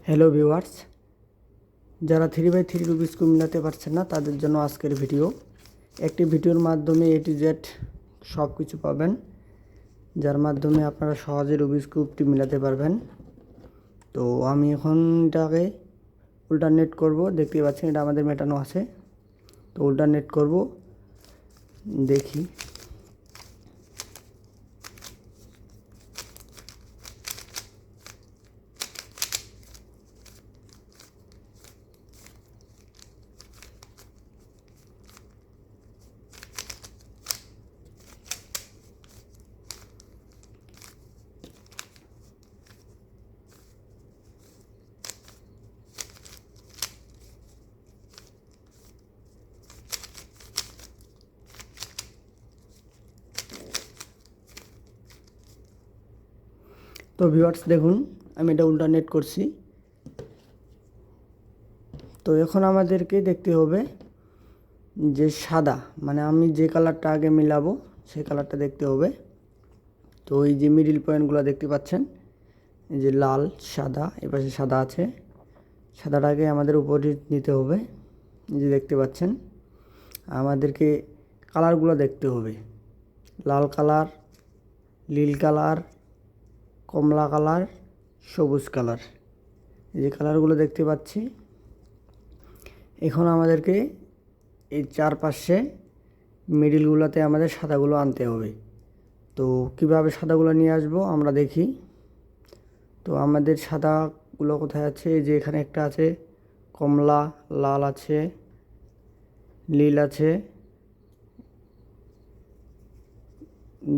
Hello viewers, যারা 3x3 Rubik's cube মিলাতে পারছেন না তাদের জন্য আজকের ভিডিও। একটি ভিডিওর মাধ্যমে A to Z সব কিছু পাবেন, যার মাধ্যমে আপনারা সহজে রুবিক্স কিউবটি মিলাতে পারবেন। তো আমি এখন এটাকে উল্টারনেট করব। দেখতে পাচ্ছেন এটা আমাদের মেটানো আছে, তো উল্টারনেট করব, দেখি। তো ভিউয়ার্স দেখুন, আমি এটা উল্টারনেট করছি। তো এখন আমাদেরকে দেখতে হবে যে সাদা, মানে আমি যে কালারটা আগে মিলাবো সেই কালারটা দেখতে হবে। তো এই যে মিডিল পয়েন্টগুলো দেখতে পাচ্ছেন, এই যে লাল সাদা, এপাশে সাদা আছে, সাদাটাকে আমাদের উপরে নিতে হবে। এই যে দেখতে পাচ্ছেন, আমাদেরকে কালারগুলো দেখতে হবে, লাল কালার, নীল কালার, কমলা কালার, সবুজ কালার, এই যে কালারগুলো দেখতে পাচ্ছি। এখন আমাদেরকে এই চারপাশে মিডিলগুলোতে আমাদের সাদাগুলো আনতে হবে। তো কিভাবে সাদাগুলো নিয়ে আসবো আমরা দেখি। তো আমাদের সাদাগুলো কোথায় আছে? এই যে এখানে একটা আছে, কমলা, লাল আছে, নীল আছে,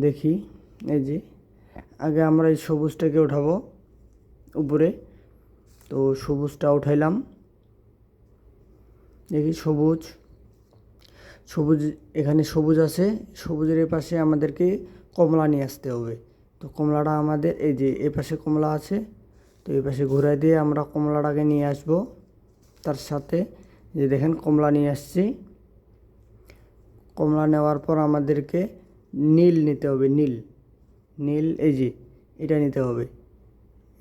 দেখি। এই যে আগে আমরা এই সবুজটাকে উঠাবো উপরে। তো সবুজটা উঠাইলাম, দেখি সবুজ, এখানে সবুজ আছে, সবুজের এই পাশে আমাদেরকে কমলা নিয়ে আসতে হবে। তো কমলাটা আমাদের এই যে এ পাশে কমলা আছে, তো এই পাশে ঘুরাই দিয়ে আমরা কমলাটাকে নিয়ে আসব। তার সাথে যে দেখেন কমলা নিয়ে আসছি। কমলা নেওয়ার পর আমাদেরকে নীল নিতে হবে, নীল, নীল এই যে এটা নিতে হবে।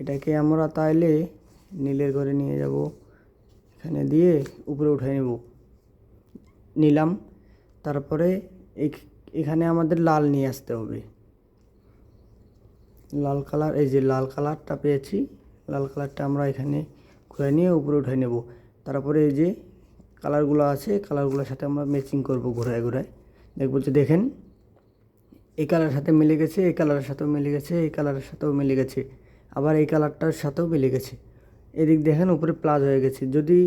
এটাকে আমরা তাইলে নীলের ঘরে নিয়ে যাব, এখানে দিয়ে উপরে উঠে নেব, নিলাম। তারপরে এখানে আমাদের লাল নিয়ে আসতে হবে, লাল কালার, এই যে লাল কালারটা পেয়েছি, লাল কালারটা আমরা এখানে ঘুরে নিয়ে উপরে উঠে নেব। তারপরে এই যে কালারগুলো আছে, কালারগুলোর সাথে আমরা ম্যাচিং করব, ঘোরায় ঘোরায় দেখবো যে দেখেন এই কালারের সাথে মিলে গেছে, এই কালারের সাথেও মিলে গেছে, এই কালারের সাথেও মিলে গেছে, আবার এই কালারটার সাথেও মিলে গেছে। এদিক দেখেন উপরে প্লাস হয়ে গেছে। যদি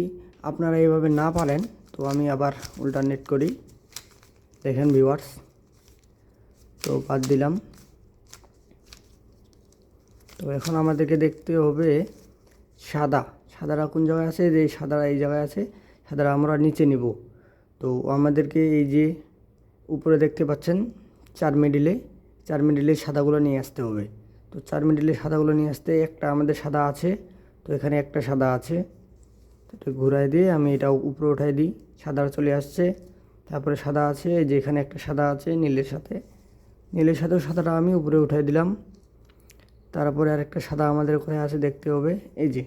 আপনারা এইভাবে না পারেন তো আমি আবার উল্টারনেট করি, দেখেন ভিউয়ার্স। তো বাদ দিলাম। তো এখন আমাদেরকে দেখতে হবে সাদা, সাদাটা কোন জায়গায় আছে? যে সাদাটা এই জায়গায় আছে, সাদাটা আমরা নিচে নিব। তো আমাদেরকে এই যে উপরে দেখতে পাচ্ছেন চার মিডিলে সাদাগুলো নিয়ে আসতে হবে। তো চার মিডিলে সাদাগুলো নিয়ে আসতে একটা আমাদের সাদা আছে, তো এখানে একটা সাদা আছে, তো এটা ঘুরাই দিয়ে আমি এটা উপরে উঠাই দিই, সাদা চলে আসছে। তারপরে সাদা আছে, যে এখানে একটা সাদা আছে নীলের সাথেও সাদাটা আমি উপরে উঠাই দিলাম। তারপরে আরেকটা সাদা আমাদের কোথায় আছে দেখতে হবে, এই যে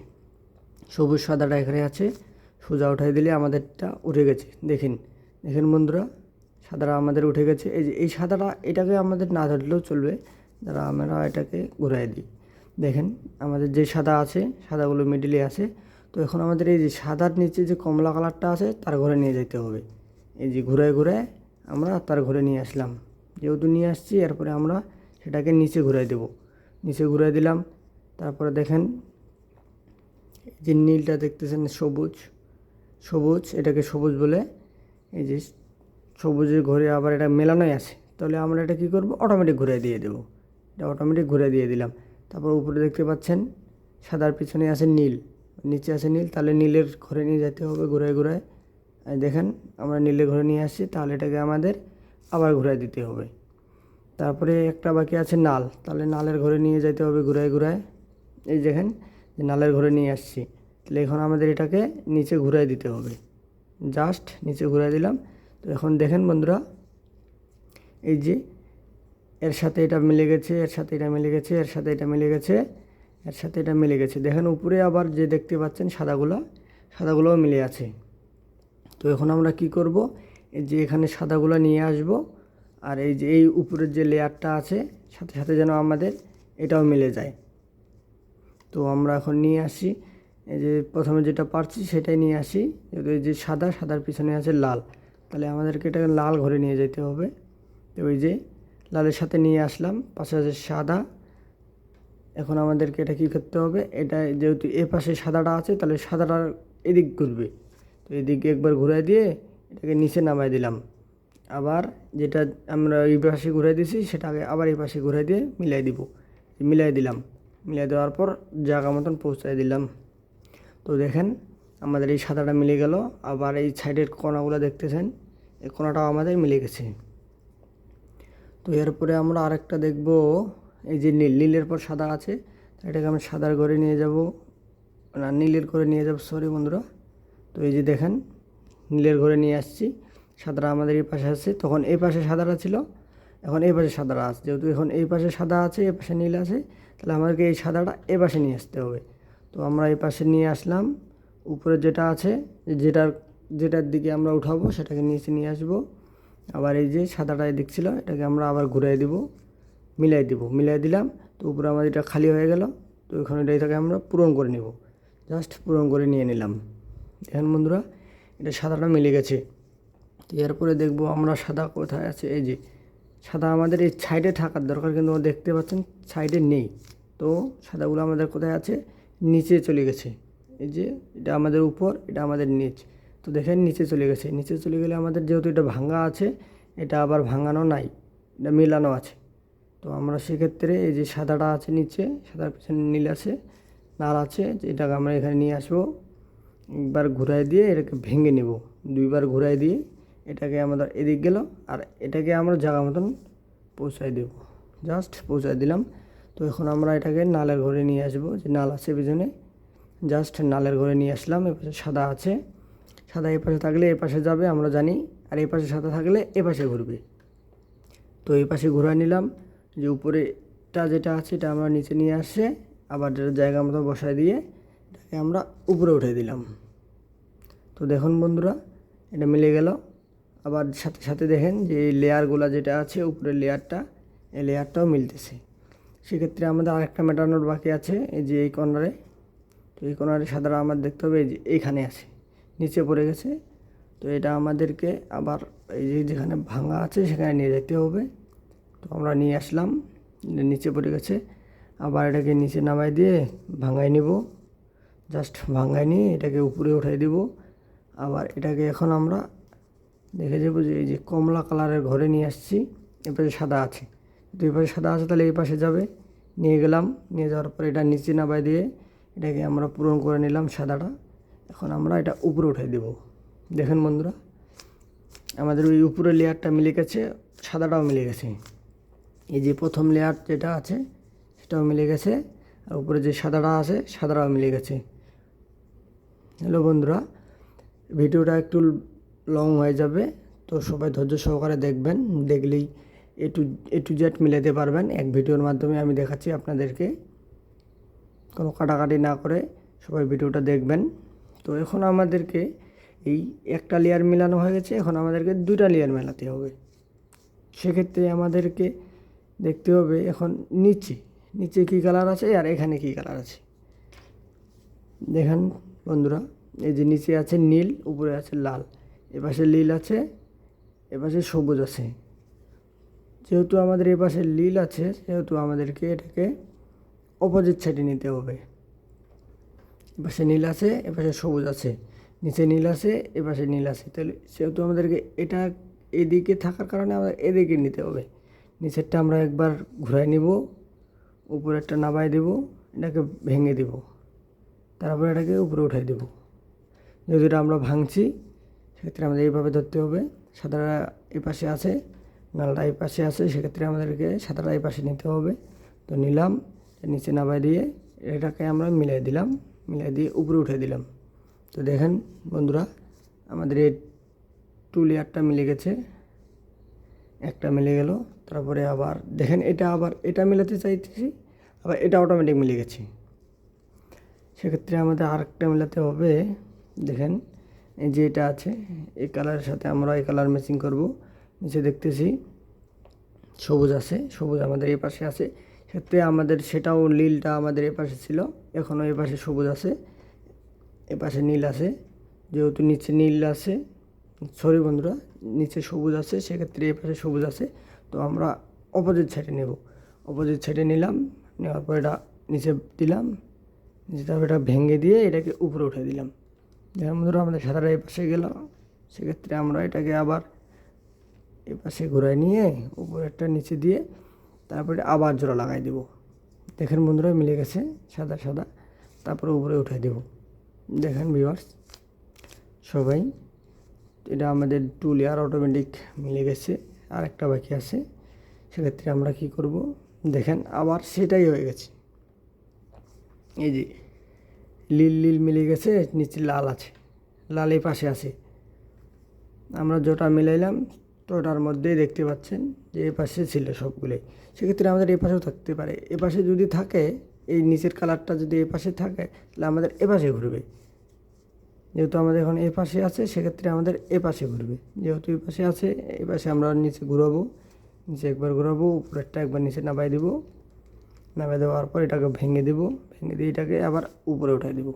সবুজ সাদাটা এখানে আছে, সোজা উঠাই দিলে আমাদেরটা উঠে গেছে। দেখেন দেখেন বন্ধুরা, সাদাটা আমাদের উঠে গেছে। এই যে এই সাদাটা, এটাকে আমাদের না ধরলেও চলবে, যারা আমরা এটাকে ঘুরাই দিই। দেখেন আমাদের যে সাদা আছে, সাদাগুলো মিডিলে আছে। তো এখন আমাদের এই যে সাদার নিচে যে কমলা কালারটা আছে তার ঘরে নিয়ে যেতে হবে। এই যে ঘুরায় ঘুরায় আমরা তার ঘরে নিয়ে আসলাম, যেহেতু নিয়ে আসছি এরপরে আমরা সেটাকে নিচে ঘুরাই দেব, নিচে ঘুরাই দিলাম। তারপরে দেখেন যে নীলটা দেখতেছেন, সবুজ, সবুজ, এটাকে সবুজ বলে। এই যে সবুজের ঘরে আবার এটা মেলানোই আছে, তাহলে আমরা এটা কী করব, অটোমেটিক ঘুরে দিয়ে দেবো। এটা অটোমেটিক ঘুরে দিয়ে দিলাম। তারপর উপরে দেখতে পাচ্ছেন সাদার পিছনে আছে নীল, নিচে আছে নীল, তাহলে নীলের ঘরে নিয়ে যেতে হবে ঘুরায় ঘুরায়। দেখেন আমরা নীলের ঘরে নিয়ে আসছি, তাহলে এটাকে আমাদের আবার ঘুরায় দিতে হবে। তারপরে একটা বাকি আছে নাল, তাহলে নালের ঘরে নিয়ে যেতে হবে ঘুরায় ঘুরায়। এই দেখেন যে নালের ঘরে নিয়ে আসছি, তাহলে এখন আমাদের এটাকে নিচে ঘুরায় দিতে হবে, জাস্ট নিচে ঘুরাই দিলাম। তো এখন দেখেন বন্ধুরা, এই যে এর সাথে এটা মিলে গেছে, এর সাথে এটা মিলে গেছে, এর সাথে এটা মিলে গেছে, এর সাথে এটা মিলে গেছে। দেখেন উপরে আবার যে দেখতে পাচ্ছেন সাদাগুলোও মিলে আছে। তো এখন আমরা কি করব, এই যে এখানে সাদাগুলো নিয়ে আসব, আর এই যে এই উপরের যে লেয়ারটা আছে সাথে সাথে যেন আমাদের এটাও মিলে যায়। তো আমরা এখন নিয়ে আসি, এই যে প্রথমে যেটা পারছি সেটাই নিয়ে আসি। যেহেতু এই যে সাদার পিছনে আছে লাল, তাহলে আমাদেরকে এটাকে লাল ঘরে নিয়ে যেতে হবে। তো ওই যে লালের সাথে নিয়ে আসলাম, পাশে আছে সাদা। এখন আমাদেরকে এটা কী করতে হবে, এটা যেহেতু এ পাশে সাদাটা আছে তাহলে সাদাটার এদিক ঘুরবে। তো এদিকে একবার ঘুরাই দিয়ে এটাকে নিচে নামাই দিলাম। আবার যেটা আমরা এই পাশে ঘুরাই দিয়েছি সেটাকে আবার এই পাশে ঘুরাই দিয়ে মিলাই দিলাম। মিলাই দেওয়ার পর জায়গা মতন পৌঁছায় দিলাম। তো দেখেন আমাদের এই সাদাটা মিলে গেল। আবার এই সাইডের কোণাগুলো দেখতেছেন, এই কোণাটাও আমাদের মিলে গেছে। তো এরপরে আমরা আরেকটা দেখব, এই যে নীলের পর সাদা আছে, এটাকে আমরা সাদার ঘরে নিয়ে যাব, না নীলের ঘরে নিয়ে যাব, সরি বন্ধুরা। তো এই যে দেখেন নীলের ঘরে নিয়ে আসছি, সাদাটা আমাদের এই পাশে আছে। তখন এই পাশে সাদাটা ছিল, এখন এই পাশে সাদাটা আছে। যেহেতু এখন এই পাশে সাদা আছে, এই পাশে নীল আছে, তাহলে আমাদেরকে এই সাদাটা এ পাশে নিয়ে আসতে হবে। তো আমরা এই পাশে নিয়ে আসলাম। উপরে যেটা আছে, যেটার দিকে আমরা উঠাবো সেটাকে নিচে নিয়ে আসবো। আবার এই যে সাদাটা এদিক ছিল, এটাকে আমরা আবার ঘুরাই দিব, মিলাই দিলাম। তো উপরে আমাদের এটা খালি হয়ে গেল। তো এখানে এটাকে আমরা পূরণ করে নেব, জাস্ট পূরণ করে নিয়ে নিলাম। দেখেন বন্ধুরা, এটা সাদাটা মিলে গেছে। তো এরপরে দেখবো আমরা সাদা কোথায় আছে। এই যে সাদা আমাদের এই সাইডে থাকার দরকার, কিন্তু দেখতে পাচ্ছেন সাইডে নেই। তো সাদাগুলো আমাদের কোথায় আছে, নিচে চলে গেছে। এই যে এটা আমাদের উপর, এটা আমাদের নিচ। তো দেখেন নিচে চলে গেছে। নিচে চলে গেলে আমাদের যেহেতু এটা ভাঙা আছে, এটা আবার ভাঙানো নাই, এটা মেলানো আছে। তো আমরা সেক্ষেত্রে এই যে সাদাটা আছে নিচে, সাদার পিছনে নীল আছে, লাল আছে, এটাকে আমরা এখানে নিয়ে আসবো। একবার ঘুরাই দিয়ে এটাকে ভেঙে নেব, দুইবার ঘুরাই দিয়ে এটাকে আমাদের এদিক গেল, আর এটাকে আমরা জায়গা মতন পৌঁছাই দেব, জাস্ট পৌঁছাই দিলাম। তো এখন আমরা এটাকে নালের ঘরে নিয়ে আসবো, যে নাল আছে পিছনে, জাস্ট নালের ঘরে নিয়ে আসলাম। এপাশে সাদা আছে, সাদা এ পাশে থাকলে এ পাশে যাবে আমরা জানি, আর এই পাশে সাদা থাকলে এ পাশে ঘুরবে। তো এই পাশে ঘুরাই নিলাম। যে উপরেটা যেটা আছে এটা আমরা নিচে নিয়ে আসে, আবার যেটা জায়গা মতো বসায় দিয়ে এটাকে আমরা উপরে উঠে দিলাম। তো দেখুন বন্ধুরা, এটা মিলে গেল। আবার সাথে সাথে দেখেন যে এই লেয়ারগুলো যেটা আছে, উপরের লেয়ারটা, এই লেয়ারটাও মিলতেছে। সেক্ষেত্রে আমাদের আরেকটা মেটানোর বাকি আছে, এই যে এই কর্নারে। তো এই কর্নারে সাদাটা আমার দেখতে হবে, এই যে এইখানে আছে, নিচে পড়ে গেছে। তো এটা আমাদেরকে আবার এই যে যেখানে ভাঙা আছে সেখানে নিয়ে যেতে হবে। তো আমরা নিয়ে আসলাম, নিচে পড়ে গেছে। আবার এটাকে নিচে নামাই দিয়ে ভাঙাই নিব, জাস্ট ভাঙাই নিয়ে এটাকে উপরে উঠাই দিব। আবার এটাকে এখন আমরা দেখে যাবো যে এই যে কমলা কালারের ঘরে নিয়ে আসছি, এপাশে সাদা আছে। দুই পাশে সাদা আছে তাহলে এই পাশে যাবে, নিয়ে গেলাম। নিয়ে যাওয়ার পর এটা নিচে নামাই দিয়ে এটাকে আমরা পূরণ করে নিলাম সাদাটা। এখন আমরা এটা উপরে উঠাই দেব। দেখেন বন্ধুরা, আমাদের ওই উপরের লেয়ারটা মিলে গেছে, সাদাটাও মিলে গেছে। এই যে প্রথম লেয়ার যেটা আছে সেটাও মিলে গেছে, আর উপরে যে সাদাটা আছে সাদাটাও মিলে গেছে। হ্যালো বন্ধুরা, ভিডিওটা একটু লং হয়ে যাবে, তো সবাই ধৈর্য সহকারে দেখবেন। দেখলেই এ টু জেড মিলাতে পারবেন। এক ভিডিওর মাধ্যমে আমি দেখাচ্ছি আপনাদেরকে, কোনো কাটাকাটি না করে সবাই ভিডিওটা দেখবেন। তো এখন আমাদেরকে এই একটা লেয়ার মেলানো হয়ে গেছে, এখন আমাদেরকে দুইটা লেয়ার মেলাতে হবে। সেক্ষেত্রে আমাদেরকে দেখতে হবে এখন নিচে কী কালার আছে আর এখানে কী কালার আছে। দেখেন বন্ধুরা, এই যে নিচে আছে নীল, উপরে আছে লাল, এপাশে নীল আছে, এপাশে সবুজ আছে। যেহেতু আমাদের এপাশে নীল আছে, সেহেতু আমাদেরকে এটাকে অপোজিট সাইডে নিতে হবে। এপাশে নীল আছে, এপাশে সবুজ আছে, নিচে নীল আছে, এপাশে নীল আছে, তাহলে সেহেতু আমাদেরকে এটা এদিকে থাকার কারণে আমাদের এদিকে নিতে হবে। নিচেরটা আমরা একবার ঘুরাই নিব, উপরেরটা নামাই দেব, এটাকে ভেঙে দেব, তারপরে এটাকে উপরে উঠাই দেব। যেহেতু এটা আমরা ভাঙছি, সেক্ষেত্রে আমাদের এইভাবে ধরতে হবে। সাদাটা এই পাশে আছে, নালটা এই পাশে আছে, সেক্ষেত্রে আমাদেরকে সাদাটা এই পাশে নিতে হবে। তো নিলাম, নিচে নামাই দিয়ে এটাকে আমরা মিলাই দিয়ে উপরে উঠে দিলাম। তো দেখেন বন্ধুরা, আমাদের এই টু লেয়ারটা মিলে গেছে, একটা মিলে গেল। তারপরে আবার দেখেন এটা আবার এটা মিলাতে চাইতেছি, আবার এটা অটোমেটিক মিলে গেছে। সেক্ষেত্রে আমাদের আরেকটা মেলাতে হবে। দেখেন এই যে এটা আছে, এই কালারের সাথে আমরা এই কালার ম্যাচিং করব। নিচে দেখতেছি সবুজ আছে, সবুজ আমাদের এই পাশে আছে, সেক্ষেত্রে আমাদের সেটাও নীলটা আমাদের এ পাশে ছিল, এখনও এ পাশে সবুজ আছে, এ পাশে নীল আছে। যেহেতু নিচে নীল আছে, সরি বন্ধুরা, নিচে সবুজ আছে, সেক্ষেত্রে এ পাশে সবুজ আছে। তো আমরা অপোজিট সাইডে নেব, অপোজিট সাইডে নিলাম, নেওয়ার পর এটা নিচে দিলাম, নিচে তারপর এটা ভেঙে দিয়ে এটাকে উপরে উঠে দিলাম। দেখেন বন্ধুরা আমাদের সাদাটা এই পাশে গেল, সেক্ষেত্রে আমরা এটাকে আবার এ পাশে ঘুরাই নিয়ে উপরেরটা নিচে দিয়ে তারপরে আবার জোড়া লাগাই দেব। দেখেন বন্ধুরা মিলে গেছে সাদা সাদা, তারপরে উপরে উঠে দেব। দেখেন ভিউয়ার্স সবাই, এটা আমাদের 2 লেয়ার অটোমেটিক মিলে গেছে, আর একটা বাকি আছে। সেক্ষেত্রে আমরা কি করব, দেখেন আবার সেটাই হয়ে গেছে। এই যে নীল নীল মিলে গেছে, নিচে লাল আছে, লাল এই পাশে আছে। আমরা যেটা মিলাইলাম তো ওটার মধ্যেই দেখতে পাচ্ছেন যে এ পাশে ছিল সবগুলোই। সেক্ষেত্রে আমাদের এ পাশেও থাকতে পারে, এ পাশে যদি থাকে, এই নিচের কালারটা যদি এ পাশে থাকে তাহলে আমাদের এ পাশে ঘুরবে। যেহেতু আমাদের এখন এ পাশে আছে, সেক্ষেত্রে আমাদের এ পাশে ঘুরবে। যেহেতু এ পাশে আছে, এ পাশে আমরা নিচে ঘুরাবো, নিচে একবার ঘুরাবো, উপরেরটা একবার নিচে নামাই দেবো, নামাই দেওয়ার পর এটাকে ভেঙে দেবো, ভেঙে দিয়ে এটাকে আবার উপরে উঠাই দেবো।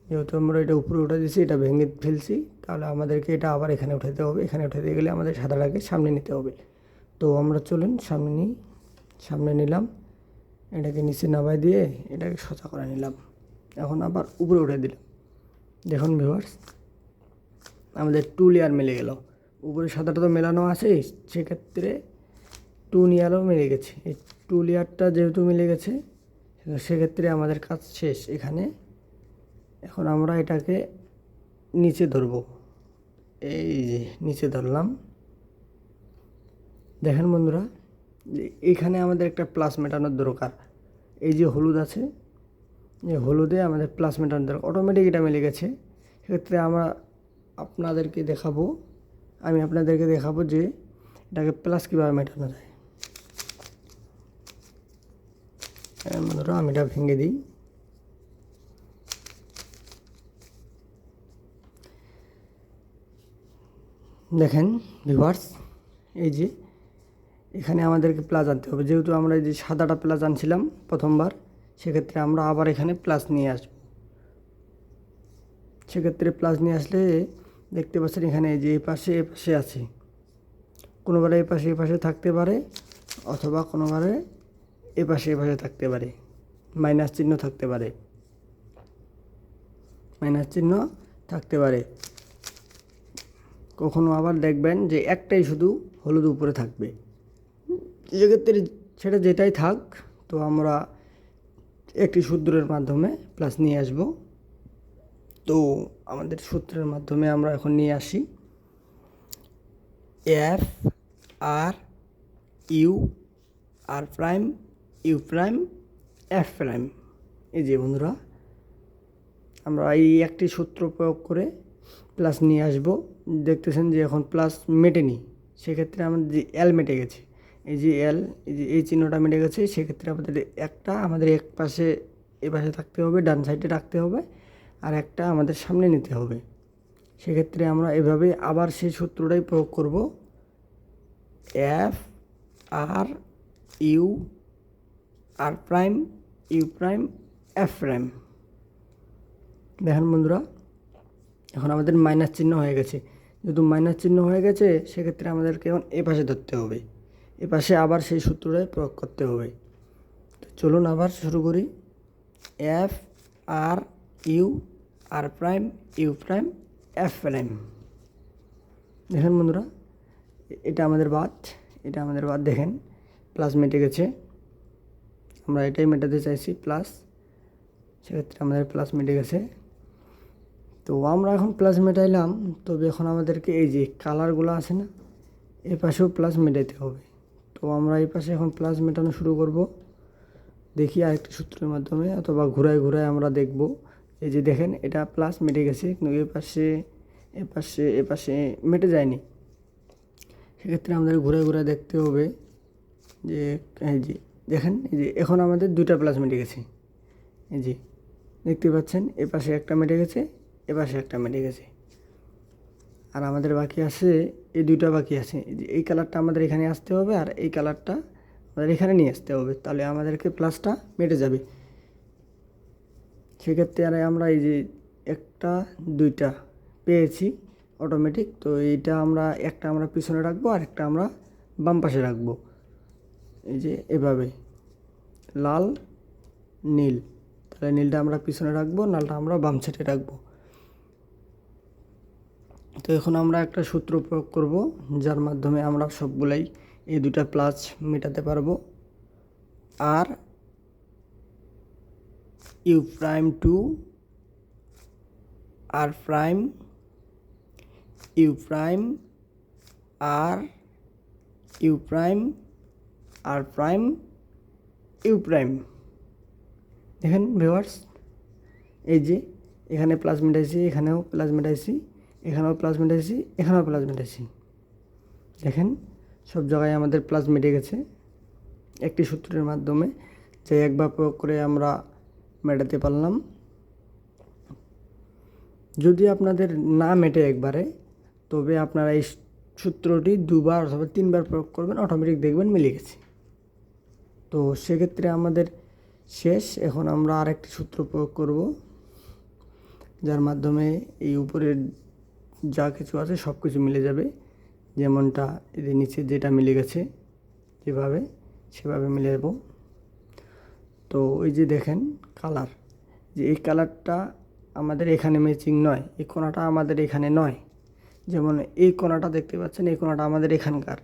যেহেতু আমরা এটা উপরে উঠে দিয়েছি, এটা ভেঙে ফেলছি, তাহলে আমাদেরকে এটা আবার এখানে উঠাতে হবে। এখানে উঠাতে গেলে আমাদের সাদাটাকে সামনে নিতে হবে। তো আমরা চলুন সামনে নিই, সামনে নিলাম, এটাকে নিচে নামাই দিয়ে এটাকে সোজা করে নিলাম, এখন আবার উপরে উঠে দিলাম। দেখুন ভিউয়ার্স আমাদের 2 লেয়ার মিলে গেল। উপরে সাদাটা তো মেলানো আছে, সেক্ষেত্রে 2 লেয়ারও মিলে গেছে। এই 2 লেয়ারটা যেহেতু মিলে গেছে, সেক্ষেত্রে আমাদের কাজ শেষ এখানে। এখন আমরা এটাকে নিচে ধরব, এই যে নিচে ধরলাম। দেখেন বন্ধুরা যে এইখানে আমাদের একটা প্লাস মেটানোর দরকার। এই যে হলুদ আছে, এই হলুদে আমাদের প্লাস মেটানোর দরকার, অটোমেটিক এটা মিলে গেছে। সেক্ষেত্রে আমরা আপনাদেরকে দেখাবো, আমি আপনাদেরকে দেখাবো যে এটাকে প্লাস কীভাবে মেটানো যায়। বন্ধুরা আমি এটা ভেঙে দিই, দেখেন ভিউয়ার্স এই যে এখানে আমাদেরকে প্লাস আনতে হবে। যেহেতু আমরা এই যে সাদাটা প্লাস আনছিলাম প্রথমবার, সেক্ষেত্রে আমরা আবার এখানে প্লাস নিয়ে আসব। সেক্ষেত্রে প্লাস নিয়ে আসলে দেখতে পাচ্ছেন এখানে এই যে এই পাশে এ পাশে আছে, কোনোবারে এই পাশে থাকতে পারে, অথবা কোনোবারে এ পাশে থাকতে পারে, মাইনাস চিহ্ন থাকতে পারে, মাইনাস চিহ্ন থাকতে পারে। কখনো আবার দেখবেন যে একটাই শুধু হলুদ উপরে থাকবে, সেক্ষেত্রে সেটা যেটাই থাক, তো আমরা একটি সূত্রের মাধ্যমে প্লাস নিয়ে আসব। তো আমাদের সূত্রের মাধ্যমে আমরা এখন নিয়ে আসি F R U R prime U prime F prime. এই যে বন্ধুরা আমরা এই একটি সূত্র প্রয়োগ করে প্লাস নিয়ে আসব। দেখতেছেন যে এখন প্লাস মেটেনি, সেক্ষেত্রে আমাদের যে এল মেটে গেছে, এই যে এল, এই যে এই চিহ্নটা মেটে গেছে। সেক্ষেত্রে আমাদের এক পাশে এ পাশে থাকতে হবে, ডান সাইডে রাখতে হবে, আর একটা আমাদের সামনে নিতে হবে। সেক্ষেত্রে আমরা এভাবে আবার সেই সূত্রটাই প্রয়োগ করব, F R U R prime U prime F prime. দেখেন বন্ধুরা এখন আমাদের মাইনাস চিহ্ন হয়ে গেছে। যেহেতু মাইনাস চিহ্ন হয়ে গেছে, সেক্ষেত্রে আমাদেরকে এখন এ পাশে ধরতে হবে, এ পাশে আবার সেই সূত্রটাই প্রয়োগ করতে হবে। তো চলুন আবার শুরু করি, F R U R prime U prime F prime. দেখেন বন্ধুরা এটা আমাদের বাদ, এটা আমাদের বাদ। দেখেন প্লাস মেটে গেছে, আমরা এটাই মেটাতে চাইছি প্লাস, সেক্ষেত্রে আমাদের প্লাস মেটে গেছে। তো আমরা এখন প্লাস মেটাইলাম, তবে এখন আমাদেরকে এই যে কালারগুলো আছে না, এই পাশেও প্লাস মেটাইতে হবে। তো আমরা এই পাশে এখন প্লাস মেটানো শুরু করব, দেখি আরেকটি সূত্রের মাধ্যমে, অথবা ঘুরায় ঘুরায় আমরা দেখব। এই যে দেখেন এটা প্লাস মেটে গেছে, কিন্তু এ পাশে মেটে যায়নি। সেক্ষেত্রে আমাদের ঘুরে ঘুরে দেখতে হবে যে এই যে দেখেন, এই যে এখন আমাদের 2টা প্লাস মেটে গেছে। এই যে দেখতে পাচ্ছেন এ পাশে একটা মিটে গেছে, এ পাশে একটা মিটে গেছে। আর আমাদের বাকি আছে এই দুইটা বাকি আছে। এই কালারটা আমাদের এখানে আসতে হবে আর এই কালারটা আমাদের এখানে নিয়ে আসতে হবে, তাহলে আমাদেরকে প্লাসটা মিটে যাবে। সেক্ষেত্রে আর আমরা এই যে একটা দুইটা পেয়েছি অটোমেটিক, তো এইটা আমরা একটা আমরা পিছনে রাখবো আর একটা আমরা বাম পাশে রাখবো। এই যে এভাবে লাল নীল, তাহলে নীলটা আমরা পিছনে রাখবো, লালটা আমরা বাম সাইডে রাখবো। তো এখন আমরা একটা সূত্র প্রয়োগ করব, যার মাধ্যমে আমরা সবগুলাই এই দুটা প্লাস মেটাতে পারবো। R U prime two R prime U prime R U prime R prime U prime. দেখেন ভিউয়ার্স, এই যে এখানে প্লাস মিটাইছি, এখানেও প্লাস মিটাইছি, এখানেও প্লাস মিটাইছি, এখানেও প্লাস মিটাইছি। দেখেন সব জায়গায় আমাদের প্লাস মিটে গেছে একটি সূত্রের মাধ্যমে, যে একবার প্রয়োগ করে আমরা মেটাতে পারলাম। যদি আপনাদের না মেটে একবারে, তবে আপনারা এই সূত্রটি দুবার অথবা তিনবার প্রয়োগ করবেন, অটোমেটিক দেখবেন মিলে গেছে। তো সেক্ষেত্রে আমাদের শেষ। এখন আমরা আরেকটি সূত্র প্রয়োগ করব, যার মাধ্যমে এই উপরের যা কিছু আছে সব কিছু মিলে যাবে। যেমনটা এদের নিচে যেটা মিলে গেছে যেভাবে, সেভাবে মিলে যাব। তো ওই যে দেখেন কালার, যে এই কালারটা আমাদের এখানে ম্যাচিং নয়, এই কোণাটা আমাদের এখানে নয়। যেমন এই কোণাটা দেখতে পাচ্ছেন, এই কোণাটা আমাদের এখানকার,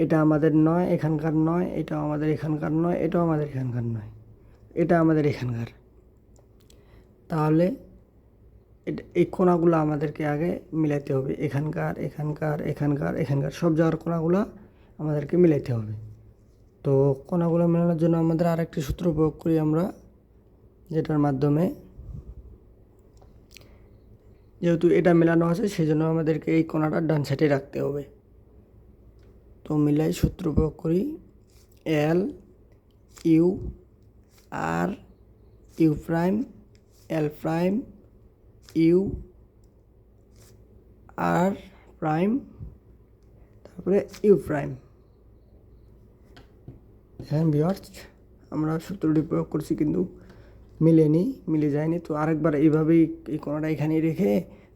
এটা আমাদের নয়, এখানকার নয়, এটাও আমাদের এখানকার নয়, এটাও আমাদের এখানকার নয়, এটা আমাদের এখানকার। তাহলে এই কোণাগুলো আমাদেরকে আগে মিলাইতে হবে, এখানকার এখানকার এখানকার এখানকার সব জায়গার কোণাগুলো আমাদেরকে মিলাইতে হবে। তো কোণাগুলো মেলানোর জন্য আমাদের আরেকটি সূত্র প্রয়োগ করি আমরা, যেটার মাধ্যমে যেহেতু এটা মেলানো আছে সেই জন্য আমাদেরকে এই কোণাটা ডান সাইডে রাখতে হবে। তো মিলাই সূত্র প্রয়োগ করি, L U R U prime L prime U R prime, তারপরে ইউ প্রাইম। হ্যাঁ ভিউয়ার্স, আমরা সূত্রটি প্রয়োগ করছি কিন্তু মিলে যায়নি। তো আরেকবার এইভাবেই এই কোণাটা এখানেই রেখে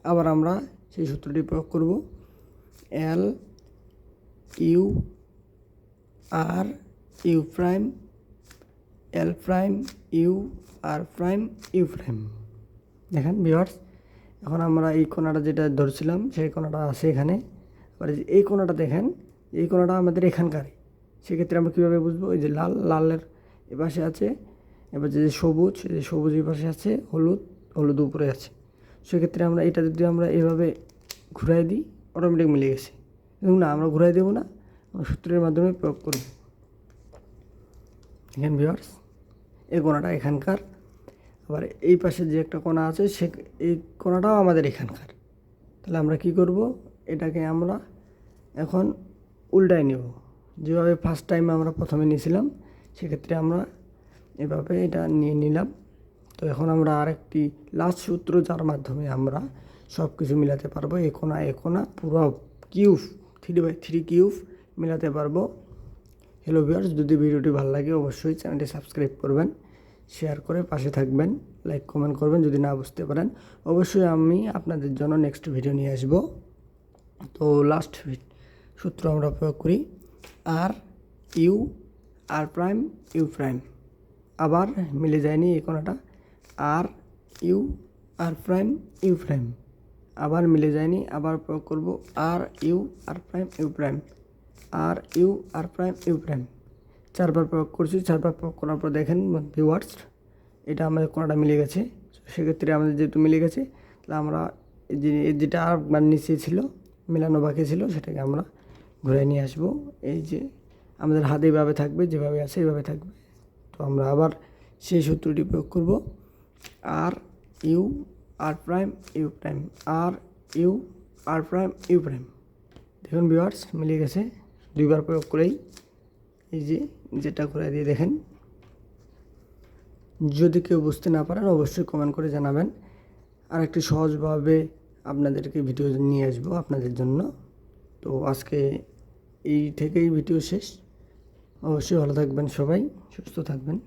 আবার আমরা সেই সূত্রটি প্রয়োগ করব, L U R U prime L prime U R prime U prime. দেখেন ভিউয়ার্স, এখন আমরা এই কোণাটা যেটা ধরছিলাম সেই কোণাটা আছে এখানে। এবার এই কোণাটা দেখেন, এই কোণাটা আমাদের এখানকার। সেক্ষেত্রে আমরা কীভাবে বুঝবো? এই যে লালের এপাশে আছে, এবার যে সবুজ, এই সবুজ এই পাশে আছে, হলুদ উপরে আছে। সেক্ষেত্রে আমরা এটা যদি আমরা এভাবে ঘুরাই দিই, অটোমেটিক মিলে গেছে। এবং না, আমরা ঘুরাই দেবো না, আমরা সূত্রের মাধ্যমে প্রয়োগ করব। দেখেন ভিউয়ার্স, এই কোণাটা এখানকার, আবার এই পাশে যে একটা কোণা আছে এই কোণাটাও আমাদের এখানকার। তাহলে আমরা কি করব? এটাকে আমরা এখন উল্টায় নেব, যেভাবে ফার্স্ট টাইম আমরা প্রথমে নিয়েছিলাম সেক্ষেত্রে আমরা এভাবে এটা নিয়ে নিলাম। তো এখন আমরা আরেকটি লাস্ট সূত্র, যার মাধ্যমে আমরা সব কিছু মিলাতে পারবো, এ কোণা পুরো কিউব 3/3 কিউব মিলাতে পারবো। হ্যালো ভিউয়ার্স, যদি ভিডিওটি ভালো লাগে অবশ্যই চ্যানেলটি সাবস্ক্রাইব করবেন, শেয়ার করে পাশে থাকবেন, লাইক কমেন্ট করবেন। যদি না বুঝতে পারেন অবশ্যই আমি আপনাদের জন্য নেক্সট ভিডিও নিয়ে আসব। তো লাস্ট সূত্র আমরা প্রয়োগ করি, R U R prime U prime. আবার মিলে যায়নি এই কোণাটা, R U R prime U prime. আবার মিলে যায়নি, আবার প্রয়োগ করব, R U R prime U prime, R U R prime U prime. 4বার প্রয়োগ করছি। 4বার প্রয়োগ করার পর দেখেন ভিউয়ার্স, এটা আমাদের কোণাটা মিলে গেছে। সেক্ষেত্রে আমাদের যেহেতু মিলে গেছে, তাহলে আমরা যেটা আর নিচে ছিল মেলানো বাকি ছিল সেটাকে আমরা ঘুরে নিয়ে আসবো। এই যে আমাদের হাতে এইভাবে থাকবে, যেভাবে আছে এইভাবে থাকবে। তো আমরা আবার সেই সূত্রটি প্রয়োগ করব, R U R prime U prime, R U R prime U prime. দেখুন ভিউয়ার্স, মিলে গেছে 2বার প্রয়োগ করেই। এই যে যেটা করে দিয়ে দেখেন যদি কেউ বুঝতে না পারেন অবশ্যই কমেন্ট করে জানাবেন, আর একটি সহজভাবে আপনাদেরকে ভিডিও নিয়ে আসবো আপনাদের জন্য। তো আজকে এই থেকেই ভিডিও শেষ। অবশ্যই ভালো থাকবেন, সবাই সুস্থ থাকবেন।